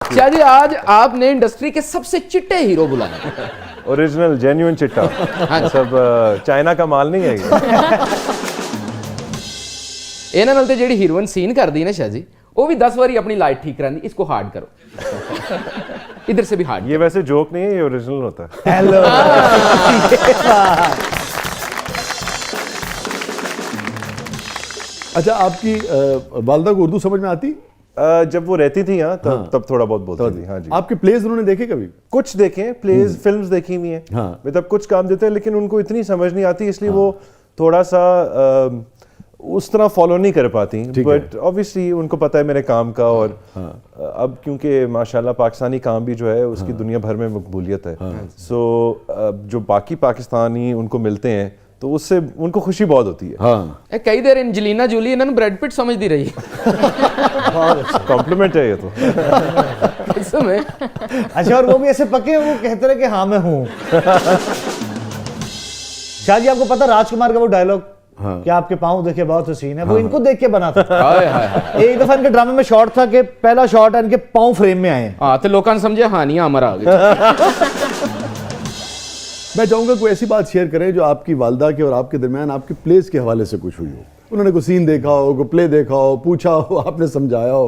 शाह जी आज आपने इंडस्ट्री के सबसे चिट्टे हीरो बुलाए, ओरिजिनल जेन्युइन चिट्टा, सब चाइना का माल नहीं है ये। ਇਹਨਾਂ ਨਾਲ ਤੇ ਜਿਹੜੀ ਹੀਰੋਇਨ ਸੀਨ ਕਰਦੀ ਨਾ शाह जी वो भी 10 बारी अपनी लाइट ठीक करानी, इसको हार्ड करो, इधर से भी हार्ड। ये वैसे जोक नहीं है, ये ओरिजिनल होता है। हेलो। अच्छा, आपकी वालदा को उर्दू समझ में आती? जब वो रहती थी यहाँ तब थोड़ा बहुत बोलती थी। हाँ जी। आपके प्लेज उन्होंने देखे कभी? कुछ देखे प्लेज, फिल्म्स देखी हुई हैं, मतलब कुछ काम देते हैं, लेकिन उनको इतनी समझ नहीं आती, इसलिए वो थोड़ा सा उस तरह फॉलो नहीं कर पाती। बट ऑब्वियसली उनको पता है मेरे काम का, और अब क्योंकि माशाल्लाह पाकिस्तानी काम भी जो है उसकी दुनिया भर में मकबूलियत है, सो जो बाकी पाकिस्तानी उनको मिलते हैं तो उससे उनको खुशी बहुत होती है। हाँ। कई देर एंजेलिना जूली इन्होंने ब्रैड पिट समझती रही। कॉम्प्लीमेंट है ये तो। अच्छा, और वो भी ऐसे पके वो कहते रहे कि हाँ मैं हूँ। शाह जी आपको पता राजकुमार का वो डायलॉग, क्या आपके पाँव देखे बहुत हसीन है, वो इनको देख के बना था। एक दफा इनके ड्रामे में शॉट था कि पहला शॉट है इनके पाँव फ्रेम में आए, हाँ तो लोगों ने समझे हानिया हमारा आ गया। मैं चाहूंगा कोई ऐसी बात शेयर करें जो आपकी वालदा के और आपके दरमियान आपके प्लेस के हवाले से कुछ हुई हो, उन्होंने कोई सीन देखा हो, कोई प्ले देखा हो, पूछा हो, आपने समझाया हो,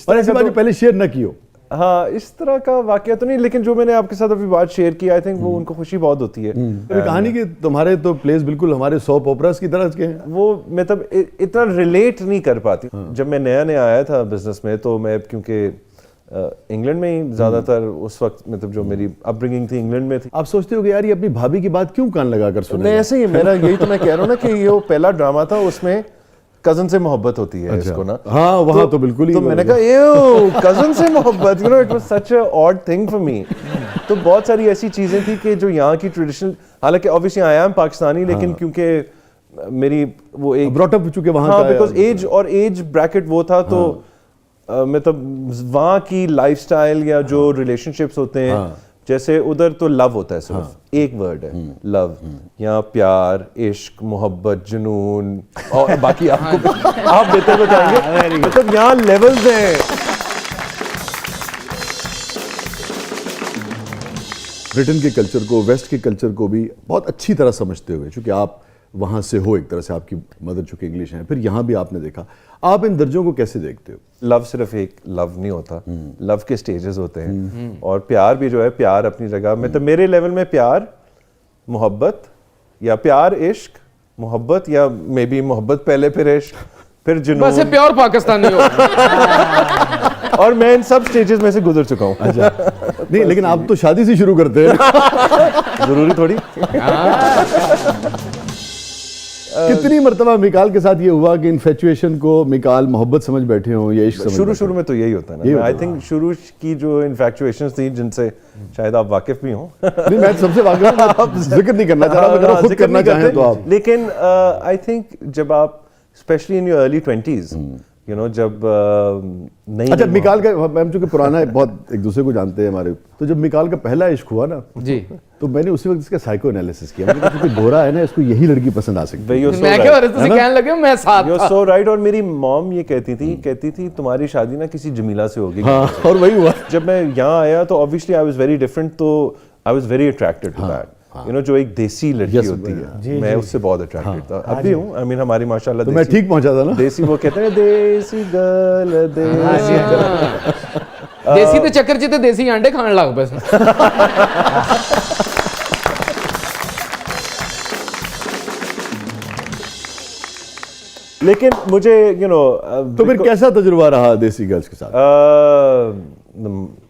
और ऐसी बात पहले शेयर न की हो। हाँ, इस तरह का वाकया तो नहीं, लेकिन जो मैंने आपके साथ अभी बात शेयर की, आई थिंक वो उनको खुशी बहुत होती है। कहानी कि तुम्हारे तो प्लेस बिल्कुल हमारे सॉप ओपरास की तरह के हैं। वो मतलब इतना रिलेट नहीं कर पाती। जब मैं नया नया आया था बिजनेस में, तो मैं क्योंकि इंग्लैंड में ही ज्यादातर उस वक्त मतलब जो मेरी अपब्रिंगिंग थी इंग्लैंड में थी। आप सोचते हो कि यार ये अपनी भाभी की बात क्यों कान लगा कर सुने? नहीं, ऐसे ही मेरा यही तो मैं कह रहा हूँ ना कि ये पहला ड्रामा था, उसमें कजन से मोहब्बत होती है। अच्छा। इसको ना, हाँ वहाँ तो बिल्कुल ही। तो मैंने कहा ये कजन से मोहब्बत, you know, it was such a odd thing for me. तो बहुत सारी ऐसी चीजें थी कि जो यहाँ की ट्रेडिशनल, हालांकि ऑब्वियसली आई एम पाकिस्तानी, लेकिन क्योंकि मेरी वो एक ब्रॉट अप चुके वहाँ, हाँ, बिकॉज एज ब्रैकेट वो था, तो मतलब वहाँ की लाइफस्टाइल या जो रिलेशनशिप्स होते हैं, जैसे उधर तो लव होता है, सिर्फ एक वर्ड है लव, यहाँ प्यार, इश्क, मोहब्बत, जुनून, और बाकी आपको आप बेहतर बताएंगे। मतलब यहाँ लेवल्स हैं। ब्रिटेन के कल्चर को, वेस्ट के कल्चर को भी बहुत अच्छी तरह समझते हुए, क्योंकि आप वहाँ से हो, एक तरह से आपकी मदर चूंकि इंग्लिश है, फिर यहाँ भी आपने देखा, आप इन दर्जों को कैसे देखते हो? लव सिर्फ एक लव नहीं होता, लव के स्टेजेस होते हैं, और प्यार भी जो है, प्यार अपनी जगह में, तो मेरे लेवल में प्यार, मोहब्बत, या प्यार, इश्क, मोहब्बत, या मे बी मोहब्बत पहले फिर इश्क, फिर जुनून, बस प्योर पाकिस्तानी हो। और मैं इन सब स्टेजेस में से गुजर चुका हूँ। अच्छा। नहीं, लेकिन आप तो शादी से शुरू करते हैं। जरूरी थोड़ी। कितनी मर्तबा मिकाल के साथ ये हुआ कि इन्फेचुएशन को मिकाल मोहब्बत समझ बैठे हो या इश्क समझ? शुरू में तो यही होता है ना। आई थिंक शुरू की जो इन्फेक्चुएशंस थी, जिनसे शायद आप वाकिफ भी हो। नहीं, मैं सबसे वाकिफ हूं, आप जिक्र नहीं करना चाह रहा, अगर खुद करना चाहें तो आप। लेकिन आई थिंक जब आप specially in your early 20s, you know, जब नहीं। अच्छा, मिकाल का, हम चूंकि पुराना बहुत एक दूसरे को जानते हैं हमारे, तो जब मिकाल का पहला इश्क हुआ ना जी, तो मैंने उसी वक्त इसका साइको एनालिसिस किया। मैंने कहा क्योंकि गोरा है ना, इसको यही लड़की पसंद आ सकती है। मैं क्या कहने लगे, मैं साथ था। सो राइट। और मेरी मॉम ये कहती थी तुम्हारी शादी ना किसी जमीला से होगी। हाँ, और वही हुआ। जब मैं यहाँ आया तो obviously I was very different, तो I was very attracted to that, you know, जो एक देसी लड़की होती है, मैं उससे बहुत अट्रैक्टेड था। अब भी हूँ, आई मीन हमारी माशाल्लाह। तो मैं ठीक पहुंचा था ना? देसी, वो कहते हैं देसी गर्ल, देसी गर्ल। देसी ते चक्कर च ते देसी अंडे खाने लग पे। लेकिन मुझे यू नो, तो फिर कैसा तजुर्बा रहा देसी गर्ल्स के साथ?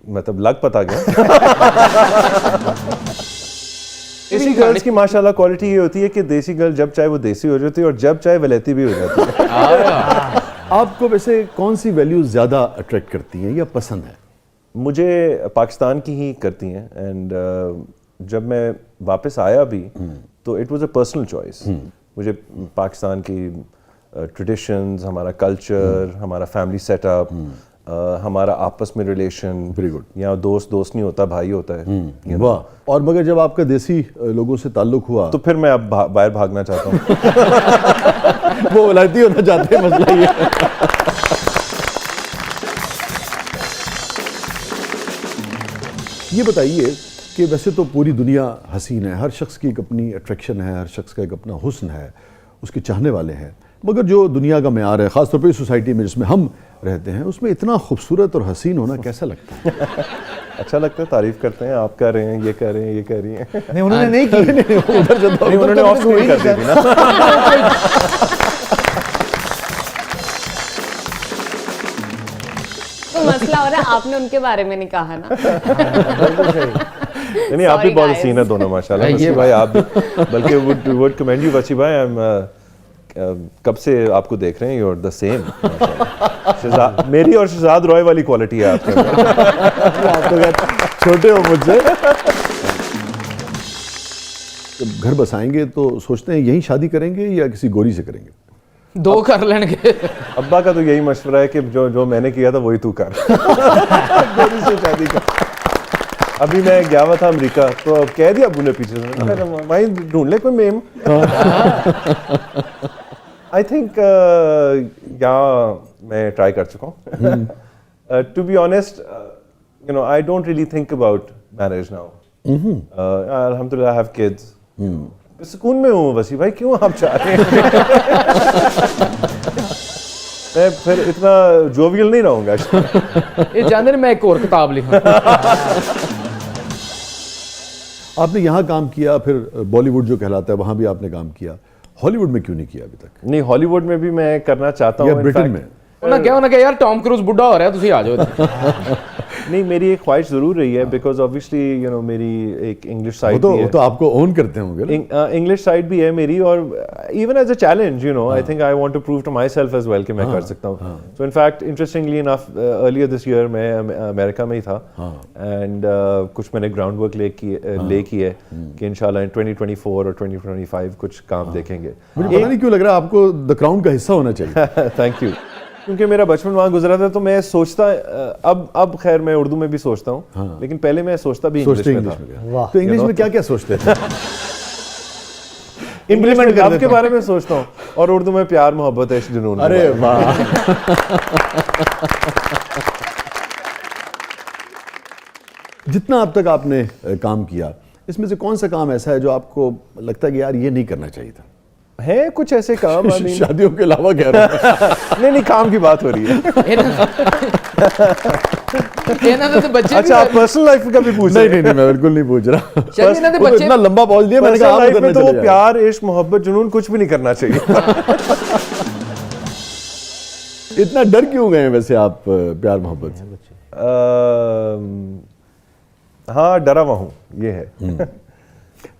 मतलब लग पता गया। देसी गर्ल्स की माशाल्लाह क्वालिटी ये होती है कि देसी गर्ल जब चाहे वो देसी हो जाती है, और जब चाहे वलैती भी हो जाती है। आपको वैसे कौन सी वैल्यूज ज्यादा अट्रैक्ट करती हैं या पसंद है? मुझे पाकिस्तान की ही करती हैं, एंड जब मैं वापस आया भी तो it was a personal choice. मुझे पाकिस्तान की ट्रेडिशंस, हमारा कल्चर, हमारा फैमिली सेटअप, हमारा आपस में रिलेशन, वेरी गुड। यहाँ दोस्त नहीं होता, भाई होता है। वाह। और मगर जब आपका देसी लोगों से ताल्लुक हुआ तो फिर मैं अब बाहर भागना चाहता हूँ। वो वलायती होना चाहते हैं, मसला ये। ये बताइए कि वैसे तो पूरी दुनिया हसीन है, हर शख्स की एक अपनी अट्रैक्शन है, हर शख्स का एक अपना हुस्न है, उसके चाहने वाले हैं, मगर जो दुनिया का मेयार है, ख़ासतौर पर सोसाइटी में जिसमें हम रहते हैं, उसमें इतना खूबसूरत और हसीन होना कैसा लगता है? अच्छा लगता है, तारीफ करते हैं, आप कर रहे हैं, ये कर रहे हैं, ये कर रही हैं। नहीं उन्होंने नहीं की, उधर जब नहीं, उन्होंने ऑफ स्क्रीन कर दी थी ना। तो मसला हो रहा है, आपने उनके बारे में नहीं कहा ना। नहीं आप भी Sorry, बहुत guys. हसीन है दोनों माशाल्लाह। ये वसी भाई आप भी, बल्कि वुड कमेंड यू वसी भाई, आई एम कब से आपको देख रहे हैं, यू आर द सेम। मेरी और शहजाद रॉय वाली क्वालिटी है आपके अंदर। आप तो खैर छोटे हो मुझसे। जब घर बसाएंगे तो सोचते हैं यहीं शादी करेंगे या किसी गोरी से करेंगे? दो कर लेंगे। अब्बा का तो यही मशवरा है कि जो मैंने किया था वही तू कर। गोरी से शादी कर। अभी मैं गया हुआ था अमेरिका, तो कह दिया अब्बू ने पीछे से, भाई ढूंढ ले कोई मेम। आई थिंक यहाँ मैं ट्राई कर चुका हूँ। To be honest, you know, I don't really think about marriage now. अल्हम्दुलिल्लाह आई हैव किड्स। सुकून में हूँ वसी भाई, क्यों आप चाह रहे हैं? मैं फिर इतना जोवियल नहीं रहूंगा। ये जानते हैं मैं एक और किताब लिखूं। आपने यहाँ काम किया, फिर बॉलीवुड जो कहलाता है वहाँ भी आपने काम किया, हॉलीवुड में क्यों नहीं किया अभी तक? नहीं, हॉलीवुड में भी मैं करना चाहता या हूँ। ब्रिटेन में? उन्हें क्या यार टॉम क्रूज बुढ़ा हो रहा है, तुसी आ जाओ। नहीं, मेरी एक ख्वाहिश जरूर रही है, बिकॉज ऑब्वियसली यू नो मेरी एक इंग्लिश साइड भी वो है। तो आपको ओन करते होंगे। इंग्लिश साइड भी है मेरी, और even as a challenge, you know, I think I want to prove to myself as well कि मैं कर सकता हूँ। So in fact interestingly enough earlier this year मैं अमेरिका में ही था, एंड कुछ मैंने ग्राउंड वर्क ले की है कि इंशाल्लाह 2024 और 2025 कुछ काम देखेंगे। मुझे पता नहीं क्यों लग रहा है आपको द क्राउन का हिस्सा होना चाहिए। Thank you. क्योंकि मेरा बचपन वहाँ गुजरा था, तो मैं सोचता, अब खैर मैं उर्दू में भी सोचता हूँ, लेकिन पहले मैं सोचता भी इंग्लिश में था। वाह, तो इंग्लिश में क्या क्या सोचते थे? इंग्लिश में लव के बारे में सोचता हूँ, और उर्दू में प्यार मोहब्बत इश्क जुनून। अरे वाह। जितना अब तक आपने काम किया, इसमें से कौन सा काम ऐसा है जो आपको लगता है कि यार ये नहीं करना चाहिए था? है कुछ ऐसे काम, शादियों के अलावा कह रहा हूं। नहीं काम की बात हो रही है। तो बच्चे अच्छा, आप पर्सनल लाइफ का भी पूछ रहे हैं? नहीं, मैं बिल्कुल नहीं पूछ रहा। तो बच्चे इतना लंबा बोल दिया, मैंने कहा पर्सनल लाइफ में तो वो प्यार इश्क मोहब्बत जुनून कुछ भी नहीं करना चाहिए। इतना डर क्यों गए वैसे आप प्यार मोहब्बत से? हाँ, डरा हुआ हूँ, ये है।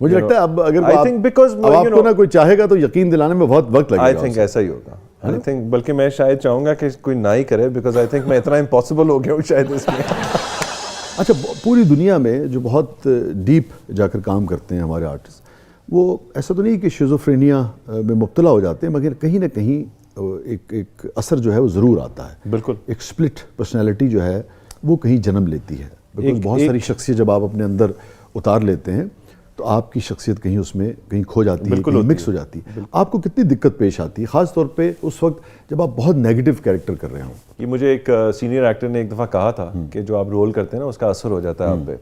मुझे लगता है अब अगर I think because, अब आपको ना कोई चाहेगा तो यकीन दिलाने में बहुत वक्त लगेगा। आई थिंक ऐसा ही होगा। आई थिंक बल्कि मैं शायद चाहूंगा कि कोई ना ही करे, बिकॉज आई थिंक मैं इतना इम्पॉसिबल हो गया हूँ शायद इसमें। अच्छा, पूरी दुनिया में जो बहुत डीप जाकर काम करते हैं हमारे आर्टिस्ट, वो ऐसा तो नहीं कि शिज़ोफ्रेनिया में मुब्तला हो जाते हैं, मगर कहीं ना कहीं एक असर जो है वो ज़रूर आता है। बिल्कुल। एक स्प्लिट पर्सनैलिटी जो है वो कहीं जन्म लेती है, बिकॉज बहुत सारी शख्सियत जब आप अपने अंदर उतार लेते हैं तो आपकी शख्सियत कहीं उसमें कहीं खो जाती है, कहीं मिक्स हो जाती है। आपको कितनी दिक्कत पेश आती है, ख़ास तौर पे उस वक्त जब आप बहुत नेगेटिव कैरेक्टर कर रहे हो? ये मुझे एक सीनियर एक्टर ने एक दफ़ा कहा था कि जो आप रोल करते हैं ना, उसका असर हो जाता है आप पे।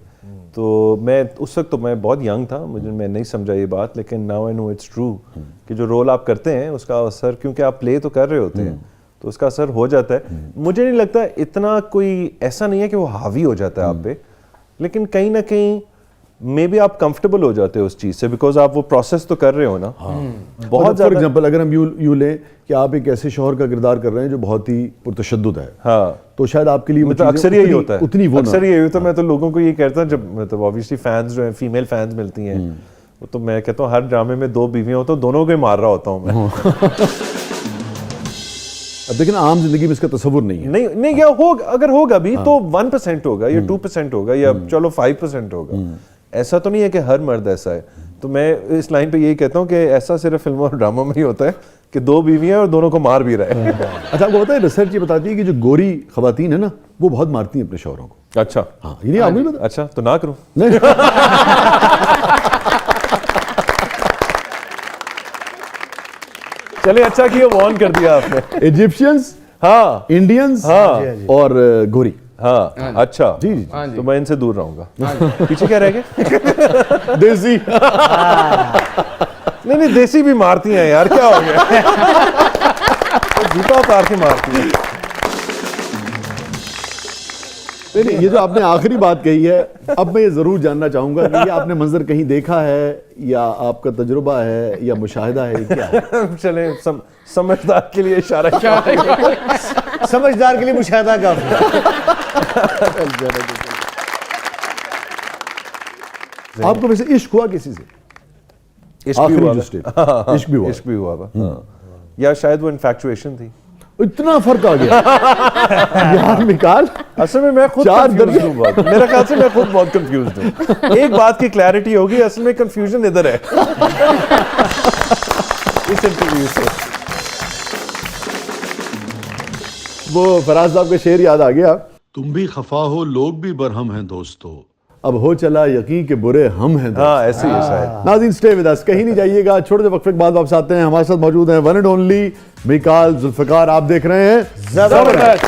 तो मैं उस वक्त तो मैं बहुत यंग था, मैं नहीं समझा ये बात, लेकिन now I know it's true कि जो रोल आप करते हैं उसका असर, क्योंकि आप प्ले तो कर रहे होते हैं, तो उसका असर हो जाता है। मुझे नहीं लगता इतना कोई ऐसा नहीं है कि वो हावी हो जाता है आप पे, लेकिन कहीं ना कहीं मे बी आप कंफर्टेबल हो जाते हो उस चीज से, बिकॉज आप वो प्रोसेस तो कर रहे हो ना। बहुत फॉर एग्जांपल अगर हम यूं लें कि आप एक ऐसे शौहर का किरदार कर रहे हैं जो बहुत ही पुरतशद्दुद है, हाँ, तो शायद आपके लिए मतलब अक्सर यही होता है, उतनी वो अक्सर यही होता है। मैं तो लोगों को ये कहता हूँ, जब मतलब ऑब्वियसली फैंस जो है, फीमेल फैंस मिलती हैं, तो मैं कहता हूँ हर ड्रामे में 2 बीवियां हो तो दोनों को ही मार रहा होता हूँ मैं। अब देखिए ना, आम जिंदगी में इसका तस्वुर नहीं है। नहीं या होगा, अगर होगा भी तो 1% होगा या 2% होगा या चलो 5% होगा। ऐसा तो नहीं है कि हर मर्द ऐसा है। तो मैं इस लाइन पे यही कहता हूँ कि ऐसा सिर्फ फिल्मों और ड्रामों में ही होता है कि 2 बीवियां और दोनों को मार भी रहा है। अच्छा, आपको पता है रिसर्च ये बताती है कि जो गोरी खवातीन है ना, वो बहुत मारती हैं अपने शौहरों को। अच्छा, हाँ, ये नहीं आपको नहीं पता? अच्छा, तो ना करूं। नहीं। चले, अच्छा किया वार्न कर दिया आपने। इजिप्शियंस, हाँ, इंडियंस, हाँ, और गोरी। हाँ अच्छा जी, जी। हाँ जी। तो मैं इनसे दूर रहूंगा। पीछे क्या रह गए? देसी। नहीं देसी भी मारती हैं यार, क्या हो गया? जूता उतार के मारती हैं। नहीं, ये जो आपने आखिरी बात कही है, अब मैं ये जरूर जानना चाहूंगा कि ये आपने मंजर कहीं देखा है या आपका तजुर्बा है या मुशाहिदा है, क्या है? चले समझदार के लिए इशारा किया। समझदार के लिए मुशाहिदा काफी। आपको वैसे इश्क हुआ किसी से? इश्क भी आखिरी हुआ जो था। स्टेज, इश्क भी हुआ। इश्क भी हुआ था। या शायद वो इन्फैक्चुएशन थी। इतना फर्क आ गया यार मिकाल। असल में मैं खुद चार कंफ्यूज हूँ बहुत। मेरा ख्याल से मैं खुद बहुत कंफ्यूज हूँ। एक बात की क्लैरिटी होगी, असल में कंफ्यूजन इधर है इस इंटरव्यू से। वो फराज साहब का शेर याद आ गया, तुम भी खफा हो लोग भी बरहम हैं दोस्तों। अब हो चला यकीन के बुरे हम हैं दोस्त। हाँ ऐसे ही है शायद। नाज़रीन स्टे विद अस, कहीं नहीं जाइएगा, छोटे से वक्फे के बाद वापस आते हैं। हमारे साथ मौजूद हैं one and only Mikaal Zulfiqar. आप देख रहे हैं जबरदस्त।